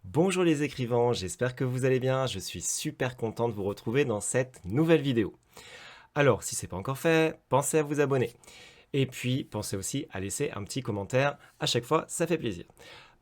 Bonjour les écrivains, j'espère que vous allez bien, je suis super content de vous retrouver dans cette nouvelle vidéo. Alors, si ce n'est pas encore fait, pensez à vous abonner. Et puis, pensez aussi à laisser un petit commentaire, à chaque fois, ça fait plaisir.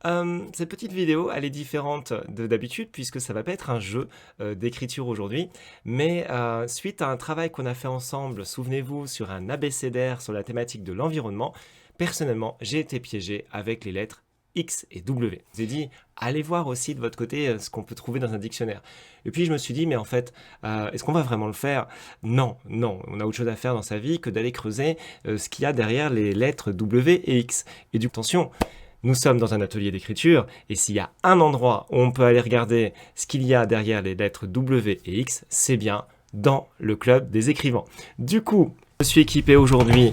Cette petite vidéo, elle est différente de d'habitude, puisque ça va pas être un jeu d'écriture aujourd'hui, mais suite à un travail qu'on a fait ensemble, souvenez-vous, sur un abécédaire sur la thématique de l'environnement, personnellement, j'ai été piégé avec les lettres X et W. Je vous ai dit, allez voir aussi de votre côté ce qu'on peut trouver dans un dictionnaire. Et puis je me suis dit, mais en fait, est-ce qu'on va vraiment le faire? Non, non, on a autre chose à faire dans sa vie que d'aller creuser ce qu'il y a derrière les lettres W et X. Et du coup, attention, nous sommes dans un atelier d'écriture, et s'il y a un endroit où on peut aller regarder ce qu'il y a derrière les lettres W et X, c'est bien dans le club des écrivains. Du coup, je suis équipé aujourd'hui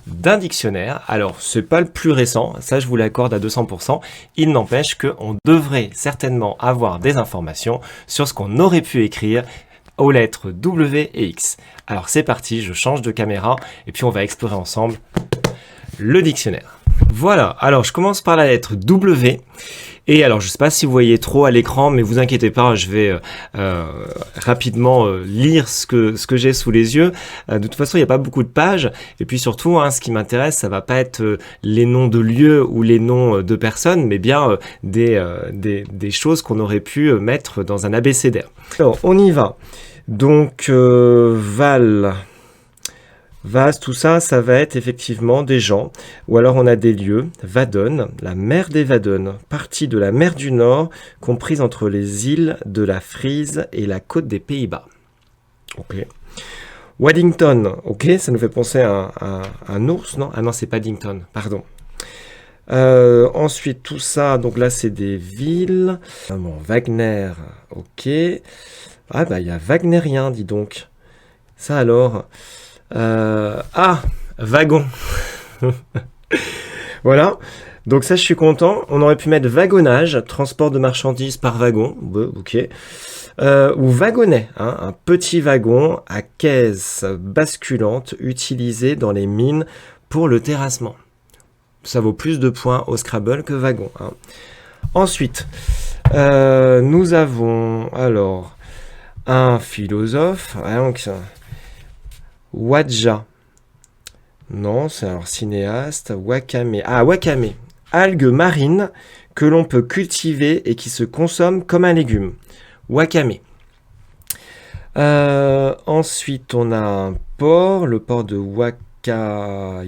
d'un dictionnaire. Alors, c'est pas le plus récent, ça je vous l'accorde à 200%. Il n'empêche qu'on devrait certainement avoir des informations sur ce qu'on aurait pu écrire aux lettres W et X. Alors c'est parti, je change de caméra et puis on va explorer ensemble le dictionnaire. Voilà, alors je commence par la lettre W. Et alors, je ne sais pas si vous voyez trop à l'écran, mais vous inquiétez pas, je vais rapidement lire ce que j'ai sous les yeux. De toute façon, il n'y a pas beaucoup de pages. Et puis surtout, ce qui m'intéresse, ça va pas être les noms de lieux ou les noms de personnes, mais bien des choses qu'on aurait pu mettre dans un abécédaire. Alors, on y va. Donc, Vase, tout ça, ça va être effectivement des gens, ou alors on a des lieux. Wadden, la mer des Wadden, partie de la mer du Nord, comprise entre les îles de la Frise et la côte des Pays-Bas. Ok. Waddington, ok, ça nous fait penser à un ours, non? Ah non, c'est Paddington, pardon. Ensuite, tout ça, donc là, c'est des villes. Bon, Wagner, ok. Ah, bah, il y a Wagnérien, dis donc. Ça alors... wagon. Voilà. Donc ça, je suis content. On aurait pu mettre wagonnage, transport de marchandises par wagon. Ok. Ou wagonnet, un petit wagon à caisse basculante utilisé dans les mines pour le terrassement. Ça vaut plus de points au Scrabble que wagon. Ensuite, nous avons alors un philosophe. Donc, Wadja. Non, c'est alors cinéaste. Wakame. Ah, wakame. Algue marine que l'on peut cultiver et qui se consomme comme un légume. Wakame. Ensuite, on a un port, le port de Wakayama.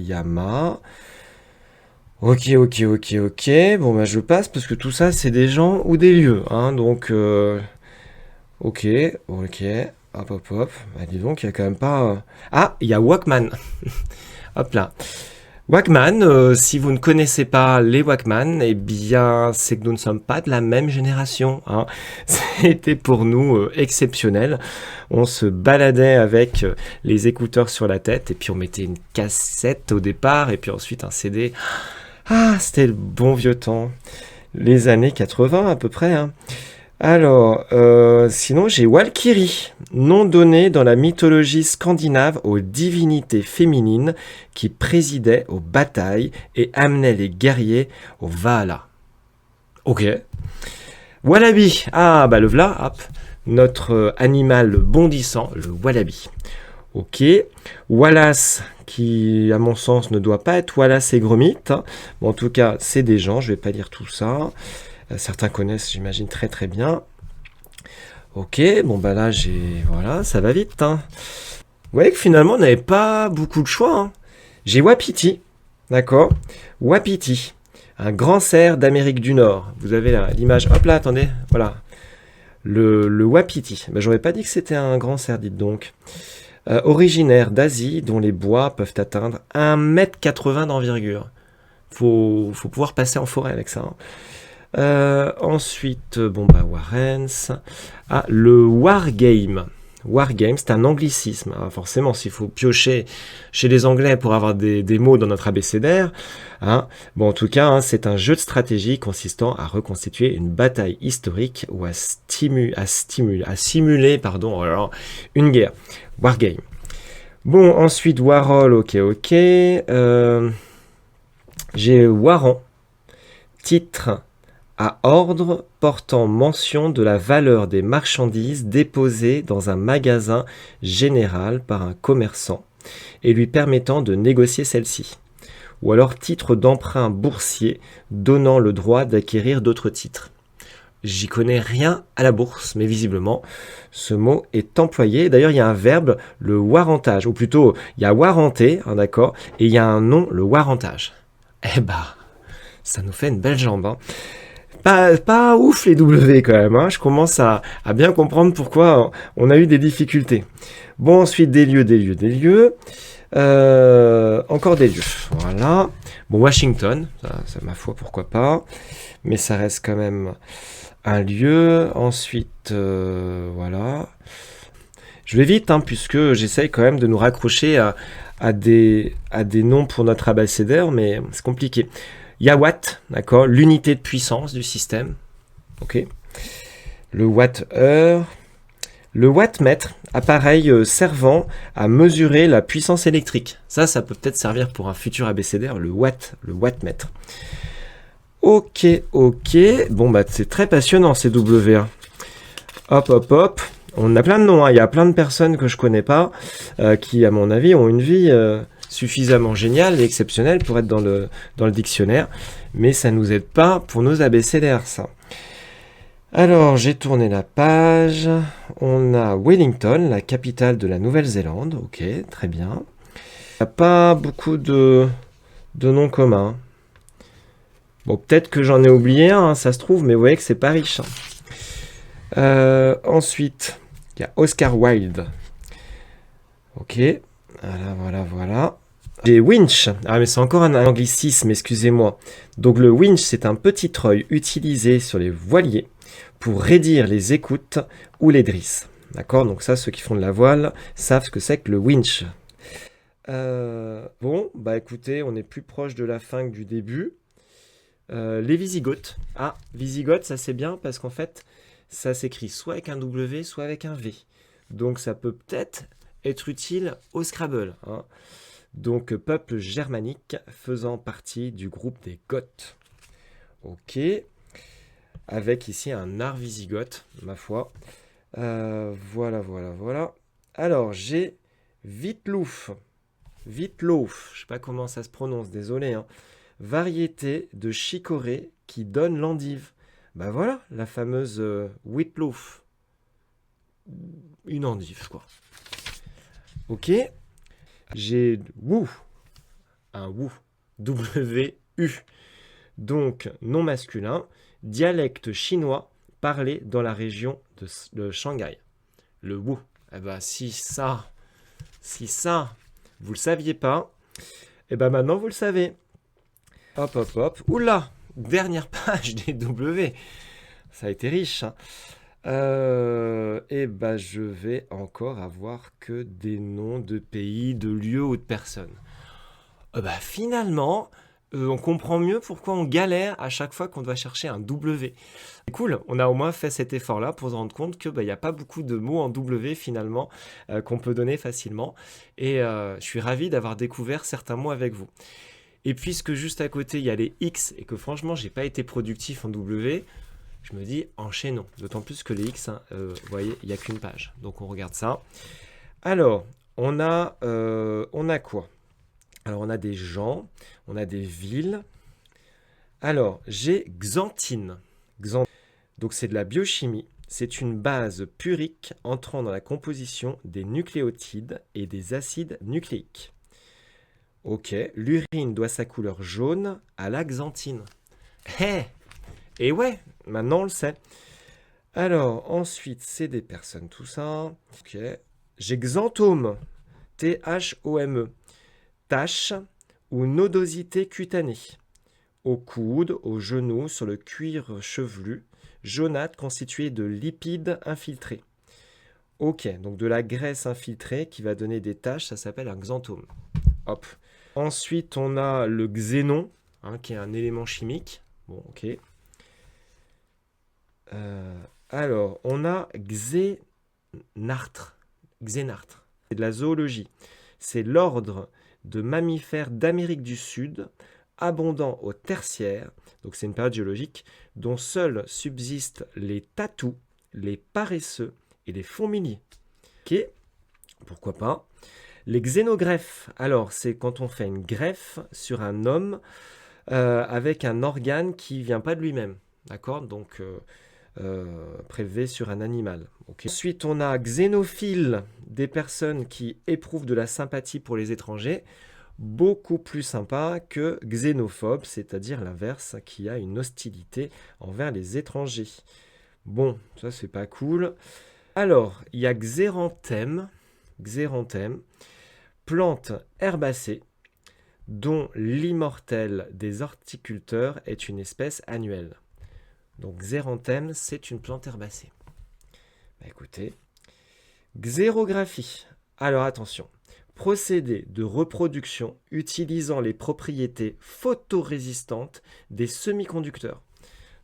Ok. Bon, bah, je passe parce que tout ça, c'est des gens ou des lieux. Donc, ok. Hop. Bah, dis donc, il y a quand même pas... Ah, il y a Walkman. Hop là. Walkman, si vous ne connaissez pas les Walkman, eh bien, c'est que nous ne sommes pas de la même génération. C'était pour nous exceptionnel. On se baladait avec les écouteurs sur la tête, et puis on mettait une cassette au départ, et puis ensuite un CD. Ah, c'était le bon vieux temps. Les années 80 à peu près. Alors, sinon j'ai Valkyrie, nom donné dans la mythologie scandinave aux divinités féminines qui présidaient aux batailles et amenaient les guerriers au Valhalla. Ok. Wallaby, bah le v'là, hop, notre animal bondissant, le wallaby. Ok. Wallace, qui à mon sens ne doit pas être Wallace et Gromit. Bon, en tout cas, c'est des gens, je vais pas lire tout ça. Certains connaissent, j'imagine, très très bien. Ok, bon bah là, voilà, ça va vite. Vous voyez que finalement, on n'avait pas beaucoup de choix. J'ai Wapiti, d'accord? Wapiti, un grand cerf d'Amérique du Nord. Vous avez l'image, hop là, attendez, voilà. Le Wapiti. J'aurais pas dit que c'était un grand cerf, dites donc. Originaire d'Asie, dont les bois peuvent atteindre 1,80 m d'envergure. Faut pouvoir passer en forêt avec ça. Ensuite, Warrens. Le Wargame. Wargame, c'est un anglicisme. Forcément, s'il faut piocher chez les Anglais pour avoir des mots dans notre abécédaire. En tout cas, c'est un jeu de stratégie consistant à reconstituer une bataille historique ou à simuler, une guerre. Wargame. Bon, ensuite, Warhol, ok. J'ai Waran. Titre, à ordre portant mention de la valeur des marchandises déposées dans un magasin général par un commerçant et lui permettant de négocier celle-ci. Ou alors titre d'emprunt boursier donnant le droit d'acquérir d'autres titres. J'y connais rien à la bourse, mais visiblement, ce mot est employé. D'ailleurs, il y a un verbe, le warrantage, ou plutôt, il y a warranter, hein, d'accord, et il y a un nom, le warrantage. Eh bah, ça nous fait une belle jambe, hein. Pas ouf les W quand même, hein. Je commence à bien comprendre pourquoi on a eu des difficultés. Bon, ensuite, des lieux, des lieux, des lieux. Encore des lieux, voilà. Bon, Washington, ça, ma foi, pourquoi pas. Mais ça reste quand même un lieu. Ensuite, voilà. Je vais vite, hein, puisque j'essaye quand même de nous raccrocher à des noms pour notre abécédaire, mais c'est compliqué. Il y a watt, d'accord, l'unité de puissance du système. Ok. Le watt-heure. Le wattmètre, appareil servant à mesurer la puissance électrique. Ça peut peut-être servir pour un futur abécédaire, le wattmètre. Ok. Bon, bah, c'est très passionnant ces W. Hop. On a plein de noms, hein. Il y a plein de personnes que je connais pas, qui, à mon avis, ont une vie suffisamment géniale et exceptionnelle pour être dans le dictionnaire. Mais ça nous aide pas pour nos abécédaires, ça. Alors, j'ai tourné la page. On a Wellington, la capitale de la Nouvelle-Zélande. Ok, très bien. Il n'y a pas beaucoup de noms communs. Bon, peut-être que j'en ai oublié un, hein, ça se trouve, mais vous voyez que c'est pas riche. Ensuite, il y a Oscar Wilde. Ok, voilà. J'ai winch. Ah, mais c'est encore un anglicisme, excusez-moi. Donc, le winch, c'est un petit treuil utilisé sur les voiliers pour raidir les écoutes ou les drisses. D'accord? Donc ça, ceux qui font de la voile savent ce que c'est que le winch. Bon, bah écoutez, on est plus proche de la fin que du début. Les Wisigoths. Ah, Wisigoths, ça c'est bien parce qu'en fait, ça s'écrit soit avec un W, soit avec un V. Donc ça peut peut-être être utile au Scrabble, hein. Donc, peuple germanique faisant partie du groupe des Goths. Ok. Avec ici un art wisigoth, ma foi. Voilà. Alors, j'ai Wittlof. Wittlof, je ne sais pas comment ça se prononce, désolé, hein. Variété de chicorée qui donne l'endive. Ben voilà, la fameuse Wittlof. Une endive, quoi. Ok. J'ai Wu. Un Wu. W-U. Donc, nom masculin, dialecte chinois parlé dans la région de Shanghai. Le Wu. Eh ben, si ça, vous le saviez pas, eh ben maintenant vous le savez. Hop. Oula, dernière page des W. Ça a été riche, hein. Et ben je vais encore avoir que des noms de pays, de lieux ou de personnes. Finalement, on comprend mieux pourquoi on galère à chaque fois qu'on doit chercher un W. C'est cool, on a au moins fait cet effort-là pour se rendre compte qu'il n'y a pas beaucoup de mots en W finalement qu'on peut donner facilement. Et je suis ravi d'avoir découvert certains mots avec vous. Et puisque juste à côté il y a les X et que franchement j'ai pas été productif en W, je me dis enchaînons. D'autant plus que les X, hein, vous voyez, il n'y a qu'une page. Donc on regarde ça. Alors, on a quoi? Alors, on a des gens, on a des villes. Alors, j'ai xanthine. Donc, c'est de la biochimie. C'est une base purique entrant dans la composition des nucléotides et des acides nucléiques. Ok, l'urine doit sa couleur jaune à la xanthine. Et ouais, maintenant on le sait. Alors, ensuite, c'est des personnes, tout ça. Ok, j'ai xanthome. T-H-O-M-E. Tache ou nodosité cutanée. Au coude, au genou, sur le cuir chevelu, jaunâtre constitué de lipides infiltrés. Ok, donc de la graisse infiltrée qui va donner des taches, ça s'appelle un xanthome. Hop. Ensuite, on a le xénon, hein, qui est un élément chimique. Bon, ok. Alors, on a xénartre. Xénartre. C'est de la zoologie. C'est l'ordre de mammifères d'Amérique du Sud, abondant au tertiaire, donc c'est une période géologique, dont seuls subsistent les tatous, les paresseux et les fourmiliers. Ok, pourquoi pas. Les xénogreffes, alors c'est quand on fait une greffe sur un homme avec un organe qui ne vient pas de lui-même, d'accord, donc prélevé sur un animal. Okay. Ensuite, on a xénophile, des personnes qui éprouvent de la sympathie pour les étrangers, beaucoup plus sympa que xénophobe, c'est-à-dire l'inverse, qui a une hostilité envers les étrangers. Bon, ça c'est pas cool. Alors, il y a xéranthème, plante herbacée, dont l'immortel des horticulteurs est une espèce annuelle. Donc xéranthème, c'est une plante herbacée. Bah, écoutez, xérographie. Alors attention, procédé de reproduction utilisant les propriétés photorésistantes des semi-conducteurs.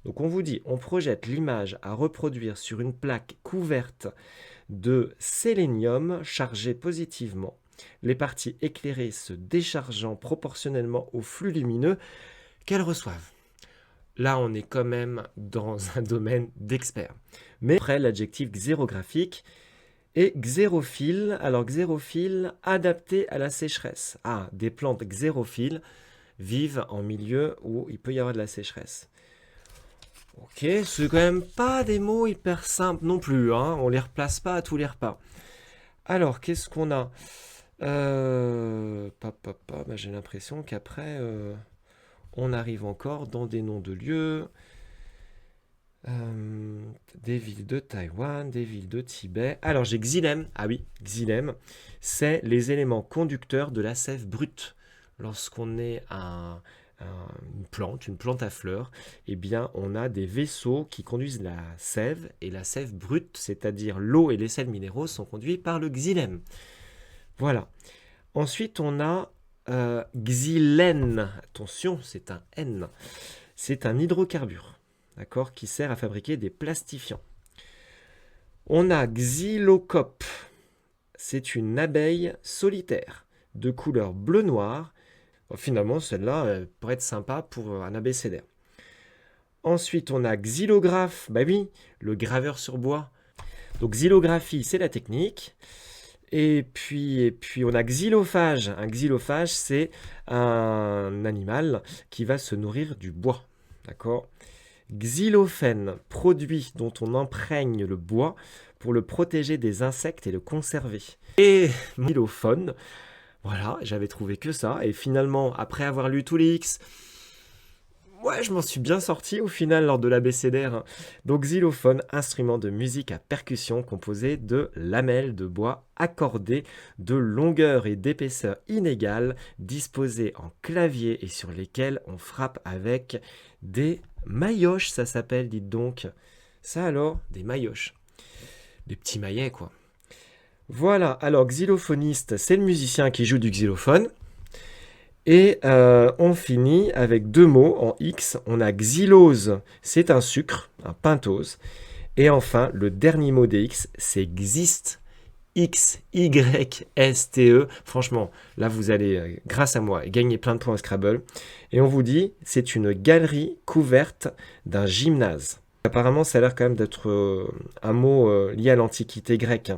Donc on vous dit, on projette l'image à reproduire sur une plaque couverte de sélénium chargé positivement, les parties éclairées se déchargeant proportionnellement au flux lumineux qu'elles reçoivent. Là, on est quand même dans un domaine d'expert. Mais après, l'adjectif xérographique et xérophile. Alors, xérophile, adapté à la sécheresse. Ah, des plantes xérophiles vivent en milieu où il peut y avoir de la sécheresse. Ok, c'est quand même pas des mots hyper simples non plus, hein. On les replace pas à tous les repas. Alors, qu'est-ce qu'on a bah, j'ai l'impression qu'après, on arrive encore dans des noms de lieux, des villes de Taïwan, des villes de Tibet. Alors, j'ai xylème. Ah oui, xylème, c'est les éléments conducteurs de la sève brute. Lorsqu'on est une plante à fleurs, eh bien, on a des vaisseaux qui conduisent la sève, et la sève brute, c'est-à-dire l'eau et les sels minéraux, sont conduits par le xylème. Voilà. Ensuite, on a xylène. Attention, c'est un N. C'est un hydrocarbure, d'accord, qui sert à fabriquer des plastifiants. On a xylocope. C'est une abeille solitaire de couleur bleu-noir. Bon, finalement, celle-là pourrait être sympa pour un abécédaire. Ensuite, on a xylographe. Bah oui, le graveur sur bois. Donc, xylographie, c'est la technique. Et puis on a xylophage. Un xylophage, c'est un animal qui va se nourrir du bois. D'accord ? Xylophène, produit dont on imprègne le bois pour le protéger des insectes et le conserver. Et xylophone, voilà, j'avais trouvé que ça. Et finalement, après avoir lu tous les X, ouais, je m'en suis bien sorti au final lors de l'abécédaire. Donc xylophone, instrument de musique à percussion composé de lamelles de bois accordées de longueur et d'épaisseur inégales, disposées en clavier et sur lesquelles on frappe avec des maillotches, ça s'appelle, dites donc. Ça alors, des maillotches. Des petits maillets, quoi. Voilà, alors xylophoniste, c'est le musicien qui joue du xylophone. Et on finit avec deux mots en X. On a xylose, c'est un sucre, un pentose. Et enfin, le dernier mot des X, c'est xyste. X-Y-S-T-E. Franchement, là, vous allez, grâce à moi, gagner plein de points au Scrabble. Et on vous dit, c'est une galerie couverte d'un gymnase. Apparemment, ça a l'air quand même d'être un mot lié à l'Antiquité grecque.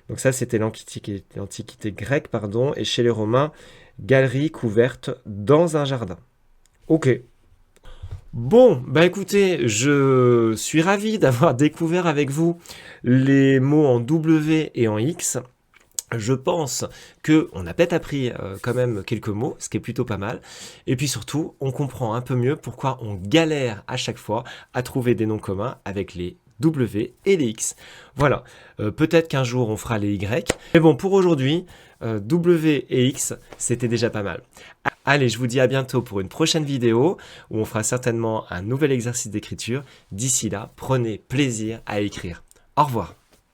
Donc ça, c'était l'Antiquité grecque, pardon. Et chez les Romains, galerie couverte dans un jardin. Ok. Bon, bah écoutez, je suis ravi d'avoir découvert avec vous les mots en W et en X. Je pense qu'on a peut-être appris quand même quelques mots, ce qui est plutôt pas mal. Et puis surtout, on comprend un peu mieux pourquoi on galère à chaque fois à trouver des noms communs avec les W et les X. Voilà, peut-être qu'un jour on fera les Y. Mais bon, pour aujourd'hui, W et X, c'était déjà pas mal. Allez, je vous dis à bientôt pour une prochaine vidéo où on fera certainement un nouvel exercice d'écriture. D'ici là, prenez plaisir à écrire. Au revoir.